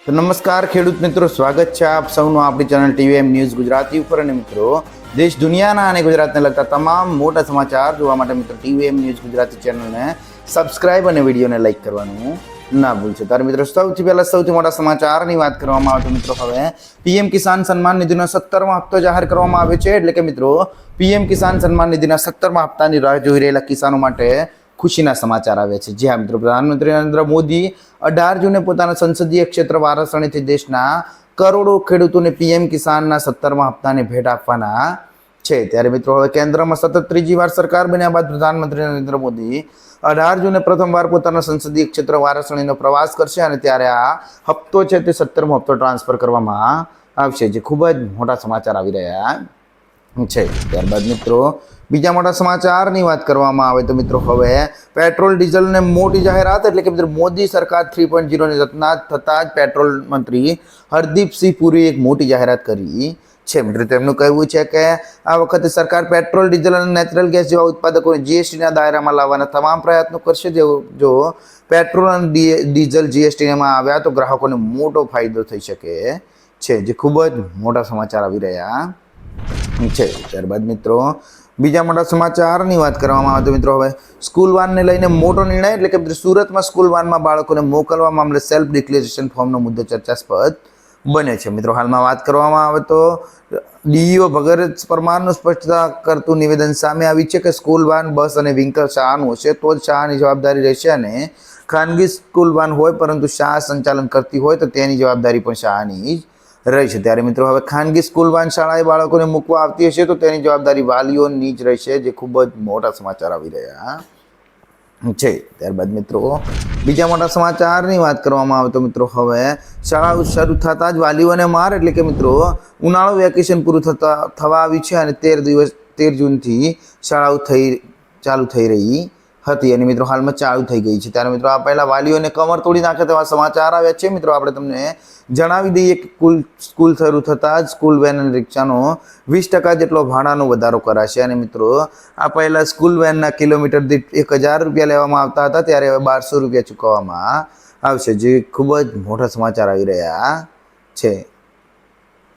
તો નમસ્કાર ખેડૂત મિત્રો, સ્વાગત છે આપ સૌનું આપણી ચેનલ ટીવીએમ ન્યૂઝ ગુજરાતી ઉપર. અને મિત્રો, દેશ દુનિયાના અને ગુજરાતને લગતા તમામ મોટા સમાચાર જોવા માટે મિત્રો ટીવીએમ ન્યૂઝ ગુજરાતી ચેનલને સબસ્ક્રાઇબ અને વિડીયોને લાઈક કરવાનું ના ભૂલશો. ત્યારે મિત્રો, સૌથી પહેલા સૌથી મોટા સમાચારની વાત કરવામાં આવે તો મિત્રો હવે પીએમ કિસાન સન્માન નિધિનો 17મો હપ્તો જાહેર કરવામાં આવ્યો છે. એટલે કે મિત્રો, પીએમ કિસાન સન્માન નિધિના 17મા હપ્તાની રાહ જોઈ રહેલા કિસાનો માટે ખુશીના સમાચાર આવ્યા છે. જી હા મિત્રો, પ્રધાનમંત્રી નરેન્દ્ર મોદી 18 જૂને પોતાના સંસદીય ક્ષેત્ર વારાણસીથી દેશના કરોડો ખેડૂતોને પીએમ કિસાનના 17મા હપ્તાની ભેટ આપવાના છે. ત્યારે મિત્રો, હવે કેન્દ્રમાં સતત ત્રીજી વાર સરકાર બન્યા બાદ પ્રધાનમંત્રી નરેન્દ્ર મોદી 18 જૂને પ્રથમવાર પોતાના સંસદીય ક્ષેત્ર વારાણસીનો પ્રવાસ કરશે અને ત્યારે આ હપ્તો છે તે 17મો હપ્તો ટ્રાન્સફર કરવામાં આવશે, જે ખૂબ જ મોટા સમાચાર આવી રહ્યા છે. ત્યારબાદ મિત્રો, બીજા મોટા સમાચારની વાત કરવામાં આવે તો મિત્રો હવે પેટ્રોલ ડીઝલને મોટી જાહેરાત. એટલે કે મિત્રો, મોદી સરકાર 3.0ની રચના થતાં જ પેટ્રોલ મંત્રી હરદીપસિંહ પુરીએ એક મોટી જાહેરાત કરી છે. મિત્રો, તેમનું કહેવું છે કે આ વખતે સરકાર પેટ્રોલ, ડીઝલ અને નેચરલ ગેસ જેવા ઉત્પાદકોને જીએસટીના દાયરામાં લાવવાના તમામ પ્રયત્નો કરશે. જો પેટ્રોલ અને ડીઝલ જીએસટીમાં આવ્યા તો ગ્રાહકોને મોટો ફાયદો થઈ શકે છે, જે ખૂબ જ મોટા સમાચાર આવી રહ્યા છે. ત્યારબાદ મિત્રો, બીજા મોટા સમાચારની વાત કરવામાં આવે તો મિત્રો હવે સ્કૂલ વાનને લઈને મોટો નિર્ણય. એટલે કે મિત્રો, સુરતમાં સ્કૂલ વાનમાં બાળકોને મોકલવા મામલે સેલ્ફ ડિક્લેરેશન ફોર્મનો મુદ્દો ચર્ચાસ્પદ બને છે. મિત્રો, હાલમાં વાત કરવામાં આવે તો ડીઈઓ ભગત પરમારનું સ્પષ્ટતા કરતું નિવેદન સામે આવ્યું છે કે સ્કૂલ વાન, બસ અને વ્હીકલ શાળાનું હશે તો જ શાળાની જવાબદારી રહેશે, અને ખાનગી સ્કૂલ વાન હોય પરંતુ શાળા સંચાલન કરતી હોય તો તેની જવાબદારી પણ શાળાની જ રહેશે. ત્યારે મિત્રો, હવે ખાનગી સ્કૂલ વાન શાળાએ બાળકોને મૂકવા આવતી હશે તો તેની જવાબદારી વાલીઓની જ રહેશે, જે ખૂબ જ મોટા સમાચાર આવી રહ્યા છે. ત્યારબાદ મિત્રો, બીજા મોટા સમાચારની વાત કરવામાં આવે તો મિત્રો હવે શાળાઓ શરૂ થતાં જ વાલીઓને માર. એટલે કે મિત્રો, ઉનાળુ વેકેશન પૂરું થવા આવ્યું છે અને 13 જૂનથી શાળાઓ ચાલુ થઈ રહી હતી અને મિત્રો હાલમાં ચાલુ થઈ ગઈ છે. ત્યારે મિત્રો, આ પહેલાં વાલીઓને કમર તોડી નાખે તેવા સમાચાર આવ્યા છે. મિત્રો, આપણે તમને જણાવી દઈએ કે સ્કૂલ શરૂ થતાં જ સ્કૂલ વેન અને રિક્ષાનો 20% જેટલો ભાડાનો વધારો કરાશે. અને મિત્રો, આ પહેલાં સ્કૂલ વેનના કિલોમીટર દીઠ 1000 રૂપિયા લેવામાં આવતા હતા, ત્યારે હવે 1200 રૂપિયા ચૂકવવામાં આવશે, જે ખૂબ જ મોટા સમાચાર આવી રહ્યા છે.